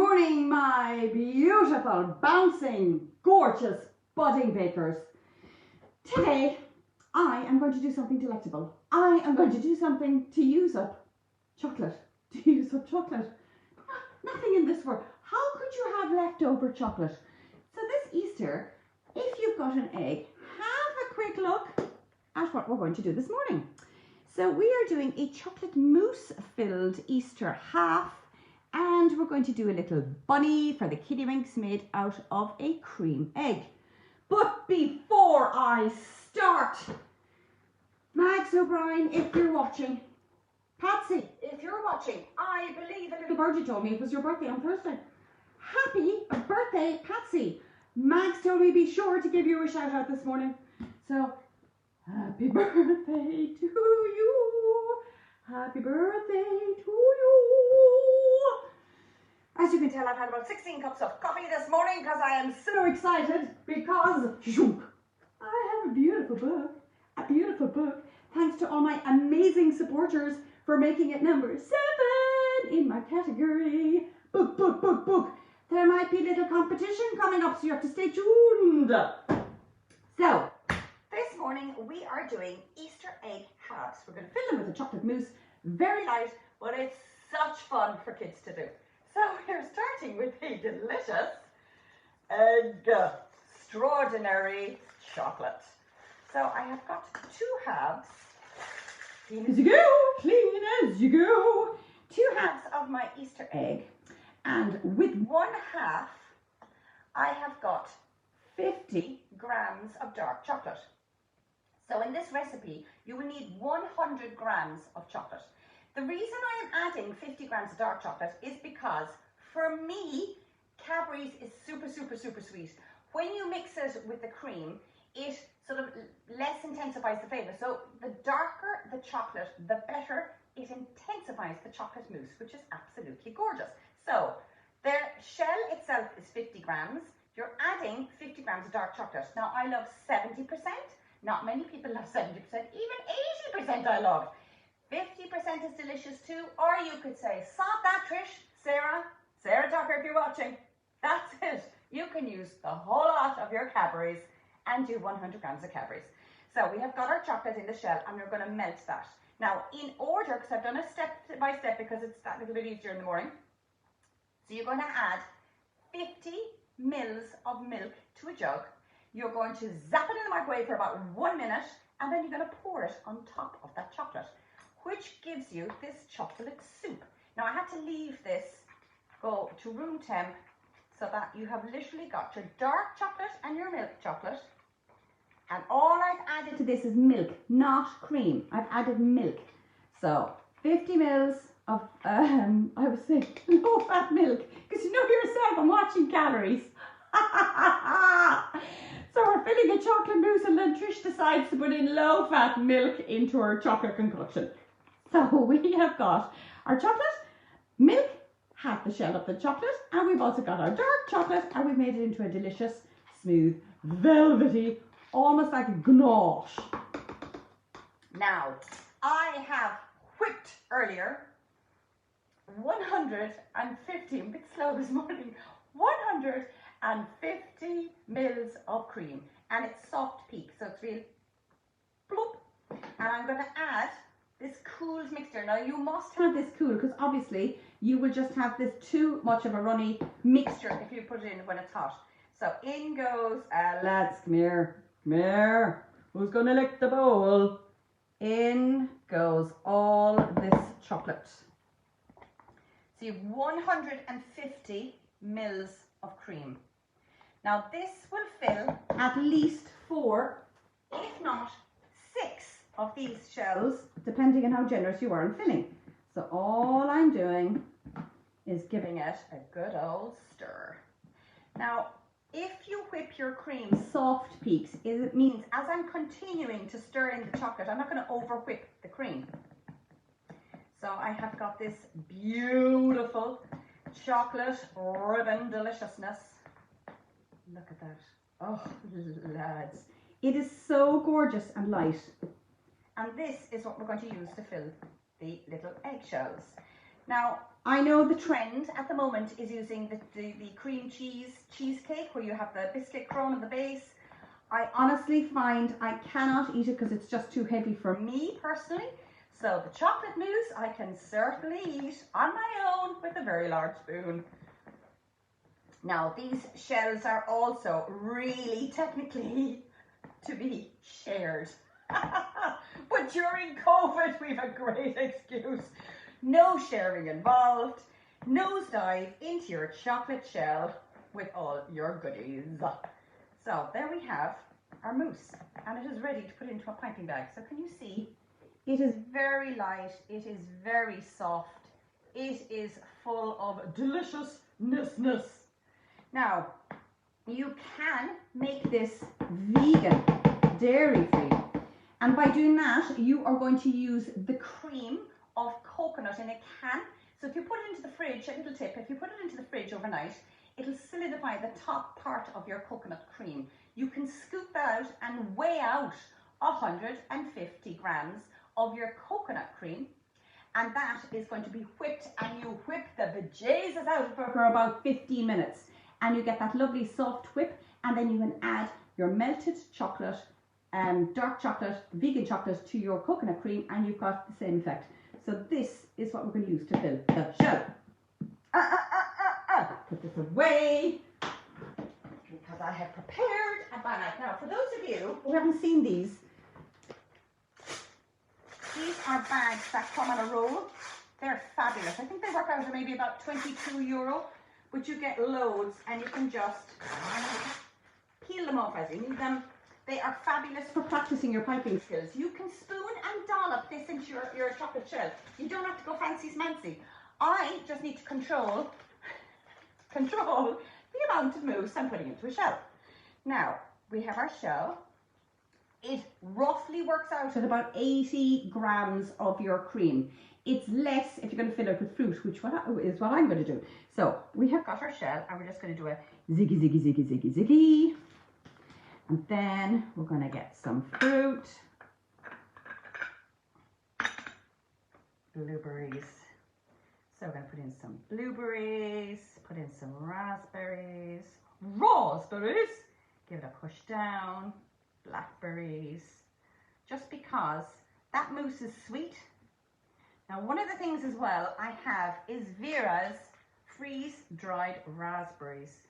morning, my beautiful, bouncing, gorgeous, budding bakers. Today, I am going to do something delectable. I am going to do something to use up chocolate. Nothing in this world. How could you have leftover chocolate? So this Easter, if you've got an egg, have a quick look at what we're going to do this morning. So we are doing a chocolate mousse filled Easter half, and we're going to do a little bunny for the kiddie winks made out of a cream egg. But before I start, Max O'Brien, if you're watching, Patsy, if you're watching, I believe a little birdie told me it was your birthday on Thursday. Happy birthday, Patsy. Max told me be sure to give you a shout out this morning. So, happy birthday to you. Happy birthday to you. As you can tell, I've had about 16 cups of coffee this morning because I am so excited because I have a beautiful book. Thanks to all my amazing supporters for making it number 7 in my category. Book. There might be a little competition coming up, so you have to stay tuned. So, this morning we are doing Easter egg halves. We're going to fill them with a chocolate mousse. Very light, but it's such fun for kids to do. So we're starting with a delicious extraordinary chocolate. So I have got 2 halves. Clean as you go. 2 halves of my Easter egg. And with 1 half, I have got 50 grams of dark chocolate. So in this recipe, you will need 100 grams of chocolate. The reason I am adding 50 grams of dark chocolate is because, for me, Cadbury's is super sweet. When you mix it with the cream, it sort of less intensifies the flavour. So the darker the chocolate, the better it intensifies the chocolate mousse, which is absolutely gorgeous. So the shell itself is 50 grams. You're adding 50 grams of dark chocolate. Now I love 70%. Not many people love 70%. Even 80% I love. 50% is delicious too. Or you could say, sod that, Trish, Sarah Tucker, if you're watching. That's it. You can use the whole lot of your Cadbury's and do 100 grams of Cadbury's. So we have got our chocolate in the shell and we're going to melt that. Now in order, because I've done a step by step because it's that little bit easier in the morning. So you're going to add 50 mils of milk to a jug. You're going to zap it in the microwave for about 1 minute and then you're going to pour it on top of that chocolate, which gives you this chocolate soup. Now I had to leave this go to room temp so that you have literally got your dark chocolate and your milk chocolate. And all I've added to this is milk, not cream. I've added milk. So 50 mils of, I would say low fat milk, because you know yourself, I'm watching calories. So we're filling a chocolate mousse and then Trish decides to put in low fat milk into our chocolate concoction. So we have got our chocolate, milk, half the shell of the chocolate, and we've also got our dark chocolate, and we've made it into a delicious, smooth, velvety, almost like a ganache. Now, I have whipped earlier 150, I'm a bit slow this morning, 150 mils of cream, and it's soft peak, so it's real plop. And I'm going to add this cooled mixture. Now you must have this cool because obviously you will just have this too much of a runny mixture if you put it in when it's hot. So in goes, lads, come here, who's going to lick the bowl? In goes all this chocolate. So you have 150 mils of cream. Now this will fill at least 4, if not 6 of these shells, depending on how generous you are in filling. So all I'm doing is giving it a good old stir. Now, if you whip your cream soft peaks, it means as I'm continuing to stir in the chocolate, I'm not going to over whip the cream. So I have got this beautiful chocolate ribbon deliciousness. Look at that. Oh, lads. It is so gorgeous and light. And this is what we're going to use to fill the little eggshells. Now, I know the trend at the moment is using the cream cheesecake where you have the biscuit crumb on the base. I honestly find I cannot eat it because it's just too heavy for me personally. So the chocolate mousse I can certainly eat on my own with a very large spoon. Now these shells are also really technically to be shared. But during COVID we've a great excuse. No sharing involved. Nosedive into your chocolate shell with all your goodies. So there we have our mousse, and it is ready to put into a piping bag. So can you see? It is very light, it is very soft, it is full of deliciousness. Now, you can make this vegan, dairy-free, and by doing that, you are going to use the cream of coconut in a can. So if you put it into the fridge, a little tip, if you put it into the fridge overnight, it'll solidify the top part of your coconut cream. You can scoop that out and weigh out 150 grams of your coconut cream, and that is going to be whipped, and you whip the bejesus out for about 15 minutes, and you get that lovely soft whip, and then you can add your melted chocolate, dark chocolate, vegan chocolate to your coconut cream, and you've got the same effect. So this is what we're going to use to fill the shell. Put this away because I have prepared a bag. Now, for those of you who haven't seen these are bags that come on a roll. They're fabulous. I think they work out at maybe about €22, but you get loads and you can just peel them off as you need them. They are fabulous for practicing your piping skills. You can spoon and dollop this into your chocolate shell. You don't have to go fancy smancy. I just need to control the amount of mousse I'm putting into a shell. Now, we have our shell. It roughly works out at about 80 grams of your cream. It's less if you're going to fill it with fruit, which is what I'm going to do. So we have got our shell, and we're just going to do a ziggy, ziggy, ziggy, ziggy, ziggy. And then we're going to get some fruit. Blueberries. So we're going to put in some blueberries, put in some raspberries, give it a push down, blackberries, just because that mousse is sweet. Now, one of the things as well I have is Vera's freeze-dried raspberries,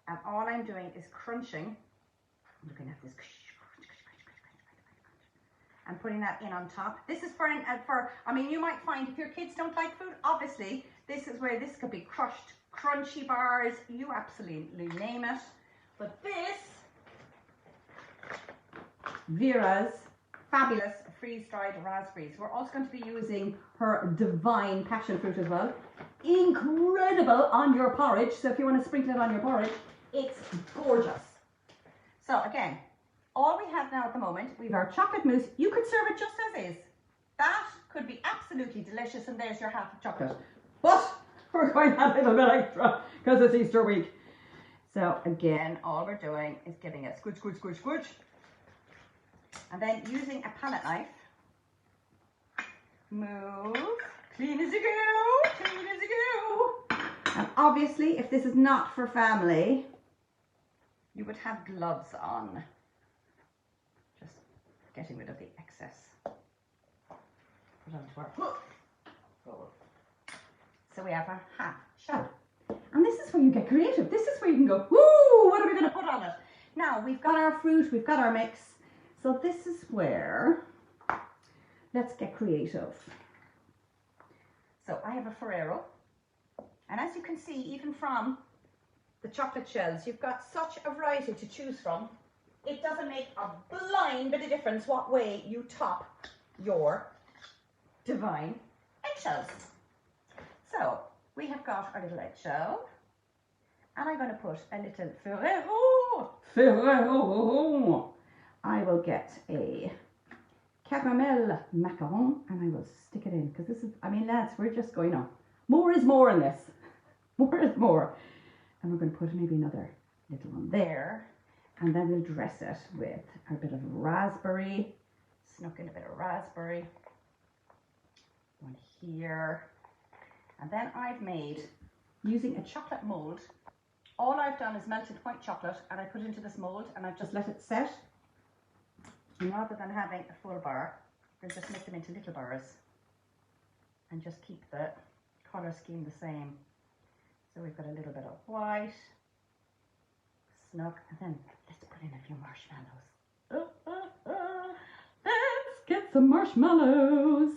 and all I'm doing is crunching, looking at this, and putting that in on top. This is I mean, you might find if your kids don't like fruit, obviously, this is where this could be crushed, crunchy bars, you absolutely name it. But this, Vera's fabulous freeze-dried raspberries. We're also going to be using her divine passion fruit as well. Incredible on your porridge. So if you want to sprinkle it on your porridge, it's gorgeous. So again, all we have now at the moment, we've our chocolate mousse. You could serve it just as is. That could be absolutely delicious, and there's your half of chocolate. But we're going to have a little bit extra because it's Easter week. So again, all we're doing is giving it squish, squish, squish, squish. And then using a palette knife, move, clean as you go, clean as you go. And obviously, if this is not for family, you would have gloves on. Just getting rid of the excess. Put onto our bowl. So we have our half shell. And this is where you get creative. This is where you can go, woo, what are we going to put on it? Now, we've got our fruit, we've got our mix. So this is where, let's get creative. So I have a Ferrero. And as you can see, even from the chocolate shells, you've got such a variety to choose from. It doesn't make a blind bit of difference what way you top your divine eggshells. So we have got our little eggshell, and I'm going to put a little Ferrero. I will get a caramel macaron and I will stick it in, because this is, I mean, lads, we're just going on. More is more in this. More is more. And we're going to put maybe another little one there, and then we'll dress it with a bit of raspberry. Snuck in a bit of raspberry. One here. And then I've made, using a chocolate mold, all I've done is melted white chocolate and I put it into this mold and I've just let it set. And rather than having a full bar, we'll just make them into little bars and just keep the colour scheme the same. So we've got a little bit of white, snug, and then let's put in a few marshmallows. Let's get some marshmallows.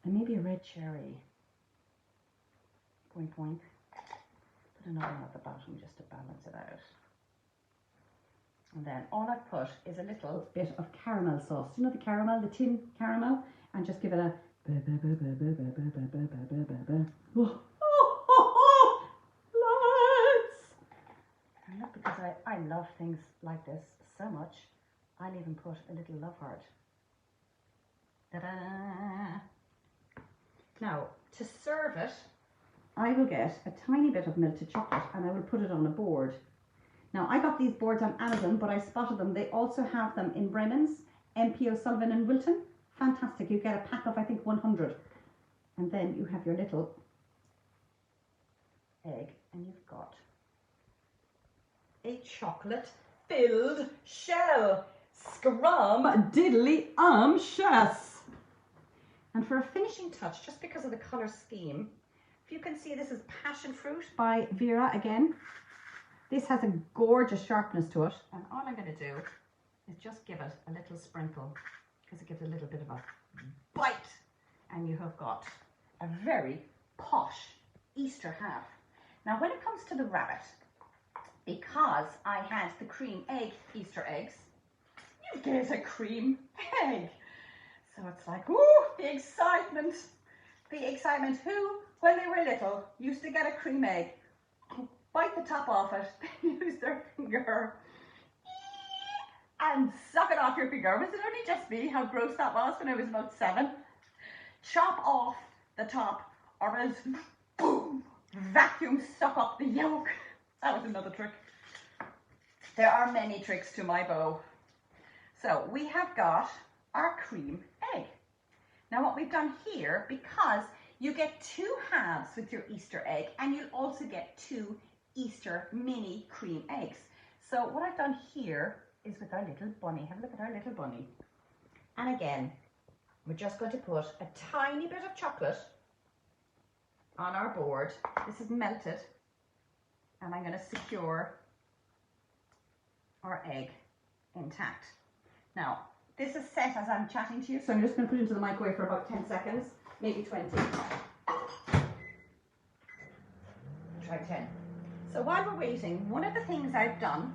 And maybe a red cherry. Boink, boink. Put another one at the bottom just to balance it out. And then all I've put is a little bit of caramel sauce. Do you know the caramel, the tin caramel? And just give it a... Lights! And look, because I love things like this so much, I'll even put a little love heart. Ta-da! Now, to serve it, I will get a tiny bit of melted chocolate and I will put it on a board. Now, I got these boards on Amazon, but I spotted them. They also have them in Brennan's, MP O'Sullivan and Wilton. Fantastic. You get a pack of, I think, 100. And then you have your little egg and you've got a chocolate-filled shell. Scrum diddly chess. And for a finishing touch, just because of the colour scheme, if you can see, this is Passion Fruit by Vera again. This has a gorgeous sharpness to it. And all I'm going to do is just give it a little sprinkle because it gives a little bit of a bite. And you have got a very posh Easter half. Now, when it comes to the rabbit, because I had the cream egg Easter eggs, you get a cream egg. So it's like, ooh, the excitement. The excitement. Who, when they were little, used to get a cream egg, bite the top off it, use their finger, and suck it off your finger. Was it only just me how gross that was when I was about 7? Chop off the top, or else, boom, vacuum suck up the yolk. That was another trick. There are many tricks to my bow. So we have got our cream egg. Now what we've done here, because you get 2 halves with your Easter egg and you'll also get 2 Easter mini cream eggs. So what I've done here is with our little bunny. Have a look at our little bunny. And again, we're just going to put a tiny bit of chocolate on our board. This is melted. And I'm going to secure our egg intact. Now, this is set as I'm chatting to you, so I'm just going to put it into the microwave for about 10 seconds, maybe 20. Try 10. So while we're waiting, one of the things I've done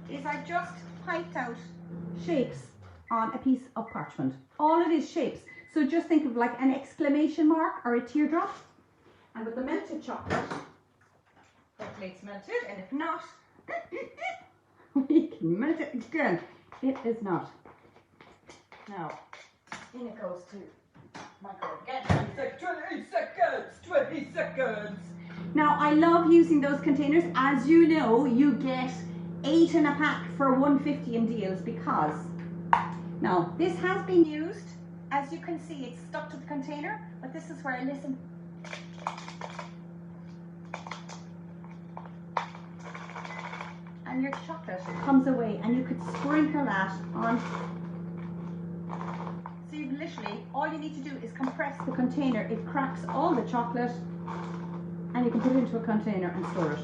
is I've just piped out shapes on a piece of parchment. All it is shapes. So just think of like an exclamation mark or a teardrop. And with the melted chocolate, hopefully it's melted, and if not, we can melt it again. It is not. Now, in it goes to microwave again. 20 seconds, 20 seconds. Now, I love using those containers. As you know, you get 8 in a pack for $1.50 in deals because, now, this has been used. As you can see, it's stuck to the container, but this is where I listen. And your chocolate comes away and you could sprinkle that on. So you literally, all you need to do is compress the container. It cracks all the chocolate and you can put it into a container and store it.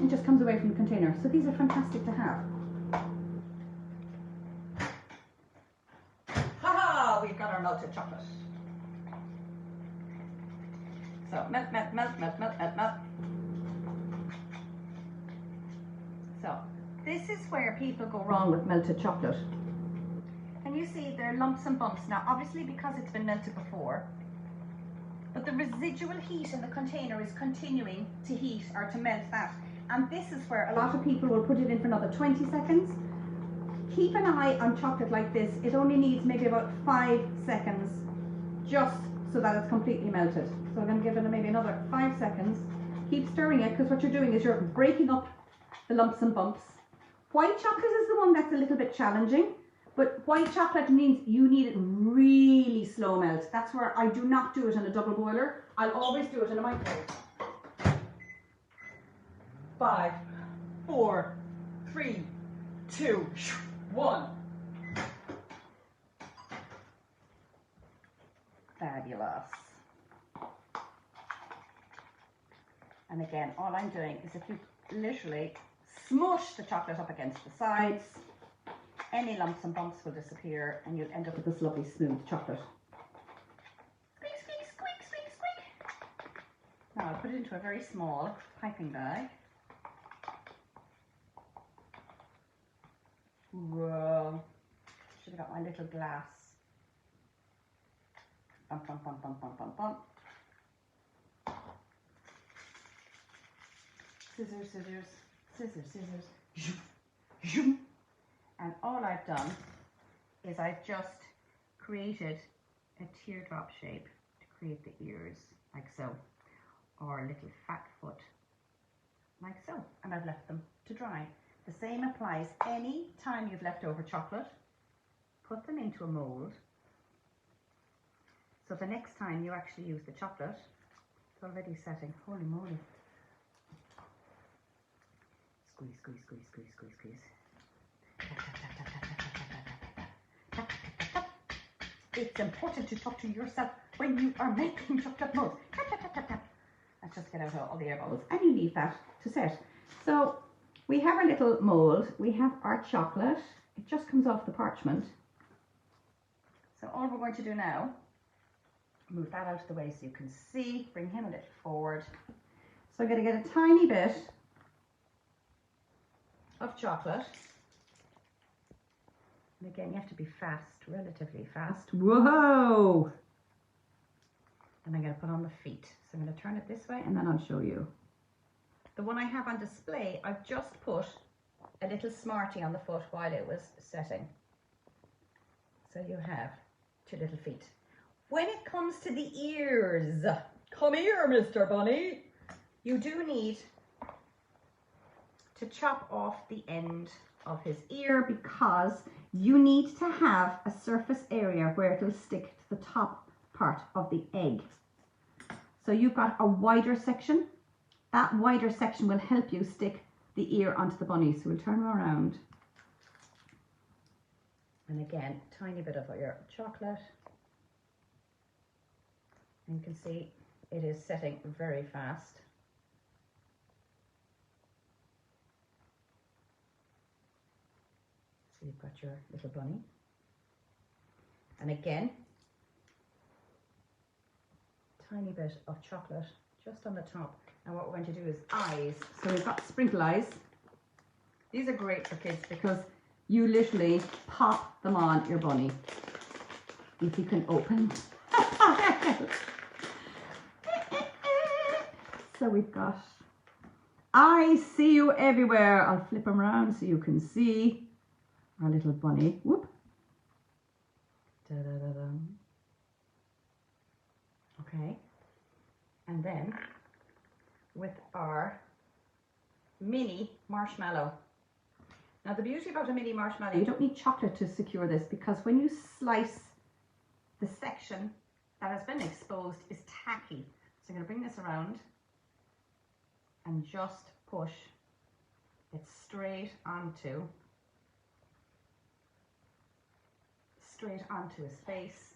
It just comes away from the container. So these are fantastic to have. Ha-ha! We've got our melted chocolate. So melt, melt, melt, melt, melt, melt, melt. So this is where people go wrong with melted chocolate. And you see there are lumps and bumps. Now obviously because it's been melted before, but the residual heat in the container is continuing to heat or to melt that. And this is where a lot of people will put it in for another 20 seconds. Keep an eye on chocolate like this. It only needs maybe about 5 seconds just so that it's completely melted. So I'm going to give it maybe another 5 seconds. Keep stirring it because what you're doing is you're breaking up the lumps and bumps. White chocolate is the one that's a little bit challenging, But white chocolate means you need it really slow melt. That's where I do not do it in a double boiler. I'll always do it in a microwave. 5, 4, 3, 2, 1. Fabulous. And again, all I'm doing is if you literally smush the chocolate up against the sides, any lumps and bumps will disappear and you'll end up with this lovely smooth chocolate. Squeak, squeak, squeak, squeak, squeak. Now I'll put it into a very small piping bag. Whoa. Should have got my little glass. Bump, bump, bump, bump, bump, bump, bump. Scissors, scissors, scissors, scissors. And all I've done is I've just created a teardrop shape to create the ears, like so, or a little fat foot, like so, and I've left them to dry. The same applies any time you've left over chocolate, put them into a mould, so the next time you actually use the chocolate, it's already setting. Holy moly. Squeeze, squeeze, squeeze, squeeze, squeeze, squeeze. It's important to talk to yourself when you are making chocolate molds. Let's just get out all the air bubbles. And you leave that to set. So we have our little mold. We have our chocolate. It just comes off the parchment. So all we're going to do now, move that out of the way so you can see. Bring him a little forward. So I'm going to get a tiny bit of chocolate. And again, you have to be fast, relatively fast. Whoa! And I'm going to put on the feet. So I'm going to turn it this way and then I'll show you. The one I have on display, I've just put a little Smartie on the foot while it was setting. So you have 2 little feet. When it comes to the ears, come here, Mr. Bunny. You do need to chop off the end of his ear because you need to have a surface area where it'll stick to the top part of the egg. So you've got a wider section. That wider section will help you stick the ear onto the bunny. So we'll turn around. And again, tiny bit of your chocolate. And you can see it is setting very fast. So you've got your little bunny. And again, tiny bit of chocolate just on the top. And what we're going to do is eyes. So we've got sprinkle eyes. These are great for kids because you literally pop them on your bunny. If you can open. So we've got, I see you everywhere. I'll flip them around so you can see our little bunny. Whoop. Da, da, da, da. Okay. And then with our mini marshmallow. Now the beauty about a mini marshmallow, you don't need chocolate to secure this because when you slice the section that has been exposed is tacky. So I'm going to bring this around and just push it straight onto his face.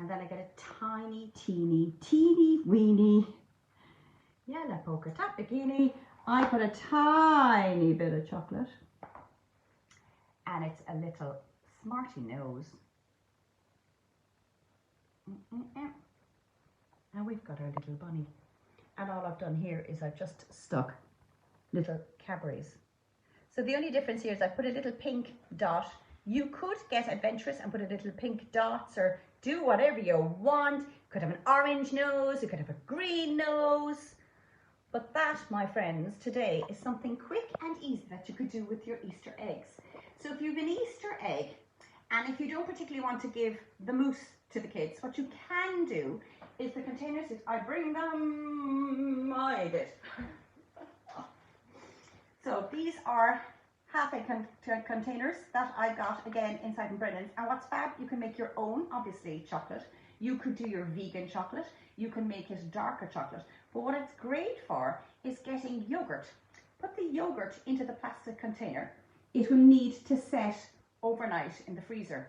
And then I get a tiny, teeny weeny yellow polka dot bikini. I put a tiny bit of chocolate and it's a little Smartie nose. And we've got our little bunny. And all I've done here is I've just stuck little Cadbury's. So the only difference here is I put a little pink dot. You could get adventurous and put a little pink dots or do whatever you want. You could have an orange nose, you could have a green nose. But that, my friends, today is something quick and easy that you could do with your Easter eggs. So if you have an Easter egg, and if you don't particularly want to give the mousse to the kids, what you can do is the containers, I bring them, I did. So these are half egg containers that I got again inside in Brennan's. And what's fab, you can make your own, obviously, chocolate. You could do your vegan chocolate. You can make it darker chocolate. But what it's great for is getting yogurt. Put the yogurt into the plastic container. It will need to set overnight in the freezer.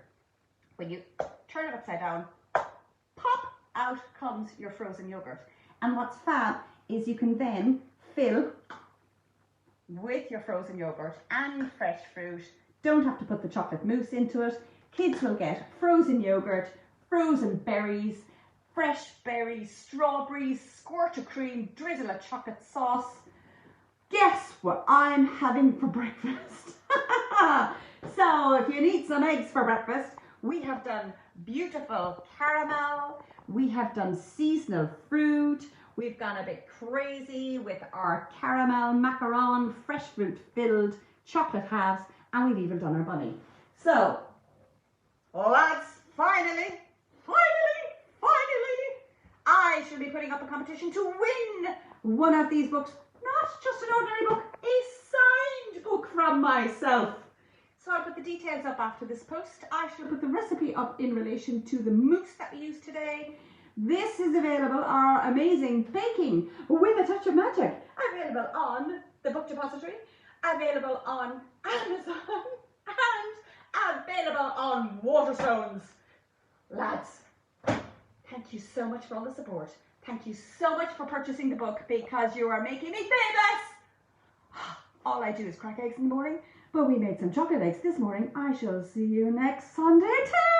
When you turn it upside down, pop, out comes your frozen yogurt. And what's fab is you can then fill with your frozen yogurt and fresh fruit. Don't have to put the chocolate mousse into it. Kids will get frozen yogurt, frozen berries, fresh berries, strawberries, squirt of cream, drizzle of chocolate sauce. Guess what I'm having for breakfast? So if you need some eggs for breakfast, we have done beautiful caramel, we have done seasonal fruit, we've gone a bit crazy with our caramel macaron, fresh fruit filled chocolate halves, and we've even done our bunny. So, lads, finally, I shall be putting up a competition to win one of these books. Not just an ordinary book, a signed book from myself. So I'll put the details up after this post. I shall put the recipe up in relation to the mousse that we used today. This is available, our amazing baking with a touch of magic, available on the Book Depository, available on Amazon, and available on Waterstones. Lads, thank you so much for all the support. Thank you so much for purchasing the book, because you are making me famous. All I do is crack eggs in the morning, but we made some chocolate eggs this morning. I shall see you next Sunday too.